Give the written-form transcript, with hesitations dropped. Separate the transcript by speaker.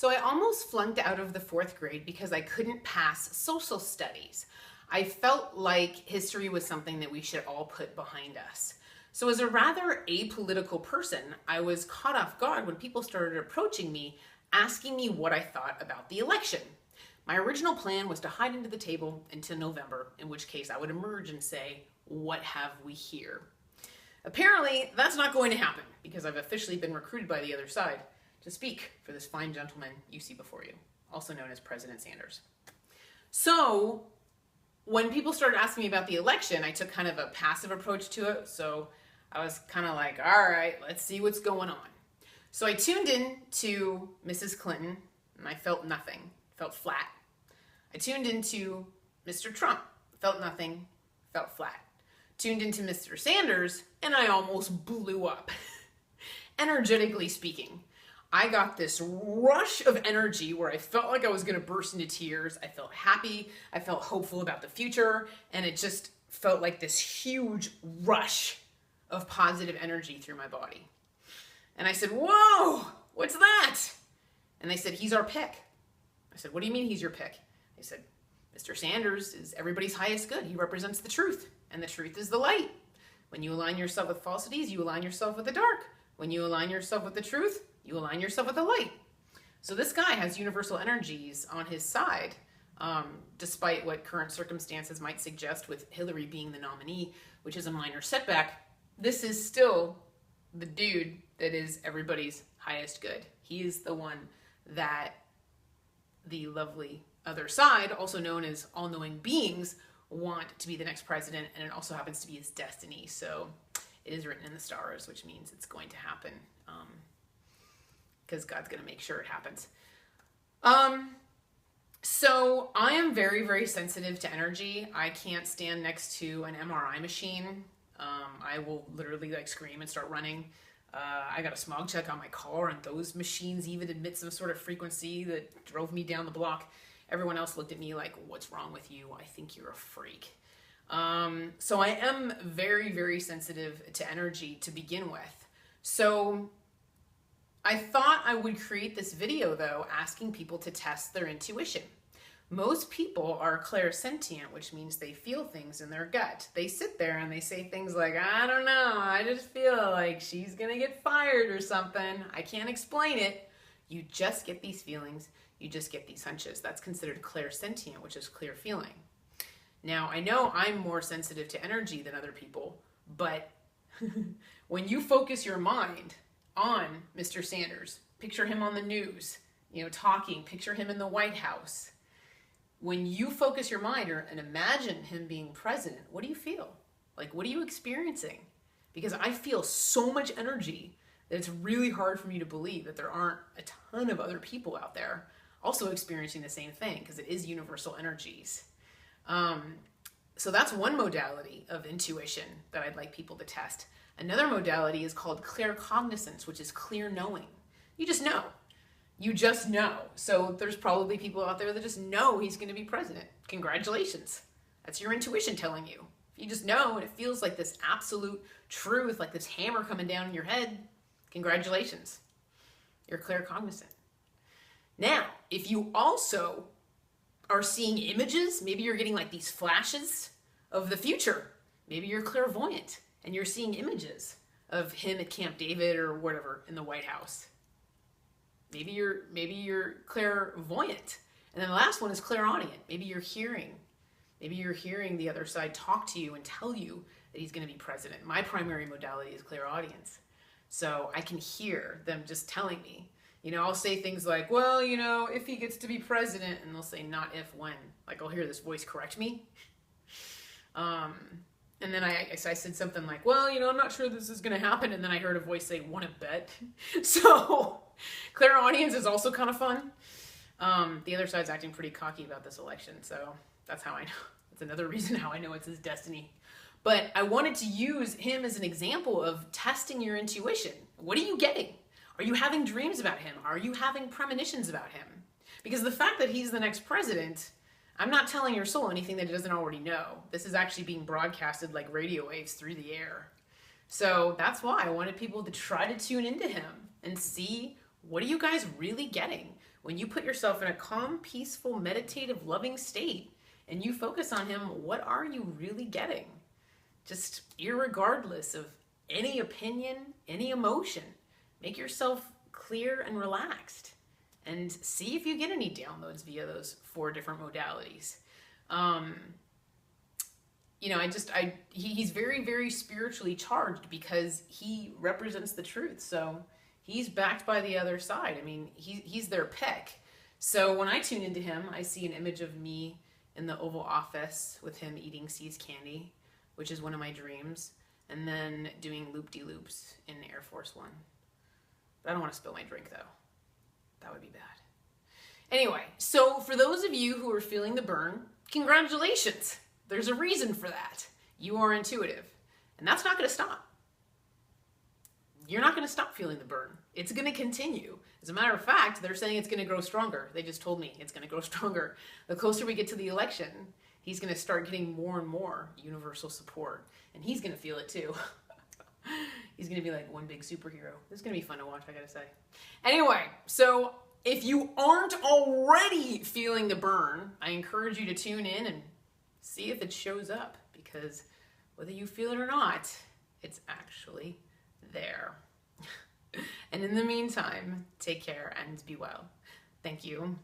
Speaker 1: So I almost flunked out of the fourth grade because I couldn't pass social studies. I felt like history was something that we should all put behind us. So as a rather apolitical person, I was caught off guard when people started approaching me, asking me what I thought about the election. My original plan was to hide under the table until November, in which case I would emerge and say, "What have we here?" Apparently, that's not going to happen because I've officially been recruited by the other side to speak for this fine gentleman you see before you, also known as President Sanders. So when people started asking me about the election, I took kind of a passive approach to it. So I was kind of like, all right, let's see what's going on. So I tuned in to Mrs. Clinton and I felt nothing, felt flat. I tuned into Mr. Trump, felt nothing, felt flat. Tuned into Mr. Sanders and I almost blew up. Energetically speaking, I got this rush of energy where I felt like I was going to burst into tears. I felt happy. I felt hopeful about the future. And it just felt like this huge rush of positive energy through my body. And I said, "Whoa, what's that?" And they said, "He's our pick." I said, "What do you mean he's your pick?" They said, "Mr. Sanders is everybody's highest good. He represents the truth. And the truth is the light. When you align yourself with falsities, you align yourself with the dark. When you align yourself with the truth, you align yourself with the light." So this guy has universal energies on his side, despite what current circumstances might suggest with Hillary being the nominee, which is a minor setback. This is still the dude that is everybody's highest good. He is the one that the lovely other side, also known as all-knowing beings, want to be the next president, and it also happens to be his destiny. So it is written in the stars, which means it's going to happen. Because God's going to make sure it happens. So I am very, very sensitive to energy. I can't stand next to an MRI machine. I will literally like scream and start running. I got a smog check on my car, and those machines even emit some sort of frequency that drove me down the block. Everyone else looked at me like, "What's wrong with you? I think you're a freak." So I am very, very sensitive to energy to begin with. So I thought I would create this video, though, asking people to test their intuition. Most people are clairsentient, which means they feel things in their gut. They sit there and they say things like, "I don't know, I just feel like she's gonna get fired or something. I can't explain it." You just get these feelings. You just get these hunches. That's considered clairsentient, which is clear feeling. Now, I know I'm more sensitive to energy than other people, but when you focus your mind on Mr. Sanders, picture him on the news, talking, picture him in the White House. When you focus your mind and imagine him being president, what do you feel? Like, what are you experiencing? Because I feel so much energy that it's really hard for me to believe that there aren't a ton of other people out there also experiencing the same thing, because it is universal energies. So that's one modality of intuition that I'd like people to test. Another modality is called claircognizance, which is clear knowing. You just know. You just know. So there's probably people out there that just know he's going to be president. Congratulations. That's your intuition telling you. If you just know and it feels like this absolute truth, like this hammer coming down in your head, congratulations. You're claircognizant. Now, if you also are seeing images, maybe you're getting like these flashes of the future. Maybe you're clairvoyant and you're seeing images of him at Camp David or whatever in the White House. Maybe you're clairvoyant. And then the last one is clairaudient. Maybe you're hearing the other side talk to you and tell you that he's going to be president. My primary modality is clairaudience. So I can hear them just telling me. I'll say things like, "Well, if he gets to be president," and they'll say, "Not if, when." Like, I'll hear this voice correct me. And then I said something like, "Well, I'm not sure this is going to happen." And then I heard a voice say, "Want to bet?" So clairaudience is also kind of fun. The other side's acting pretty cocky about this election. So that's how I know. That's another reason how I know it's his destiny. But I wanted to use him as an example of testing your intuition. What are you getting? Are you having dreams about him? Are you having premonitions about him? Because the fact that he's the next president, I'm not telling your soul anything that it doesn't already know. This is actually being broadcasted like radio waves through the air. So that's why I wanted people to try to tune into him and see What are you guys really getting when you put yourself in a calm, peaceful, meditative, loving state and you focus on him? What are you really getting? Just irregardless of any opinion, any emotion, make yourself clear and relaxed and see if you get any downloads via those 4 different modalities. He's very, very spiritually charged because he represents the truth. So he's backed by the other side. I mean, he's their pick. So when I tune into him, I see an image of me in the Oval Office with him eating See's candy, which is one of my dreams, and then doing loop-de-loops in Air Force One. But I don't want to spill my drink, though. That would be bad. Anyway, so for those of you who are feeling the burn, congratulations. There's a reason for that. You are intuitive, and that's not going to stop. You're not going to stop feeling the burn. It's going to continue. As a matter of fact, they're saying it's going to grow stronger. They just told me it's going to grow stronger. The closer we get to the election, he's going to start getting more and more universal support, and he's going to feel it too. He's going to be like one big superhero. This is going to be fun to watch, I got to say. Anyway, so if you aren't already feeling the burn, I encourage you to tune in and see if it shows up, because whether you feel it or not, it's actually there. And in the meantime, take care and be well. Thank you.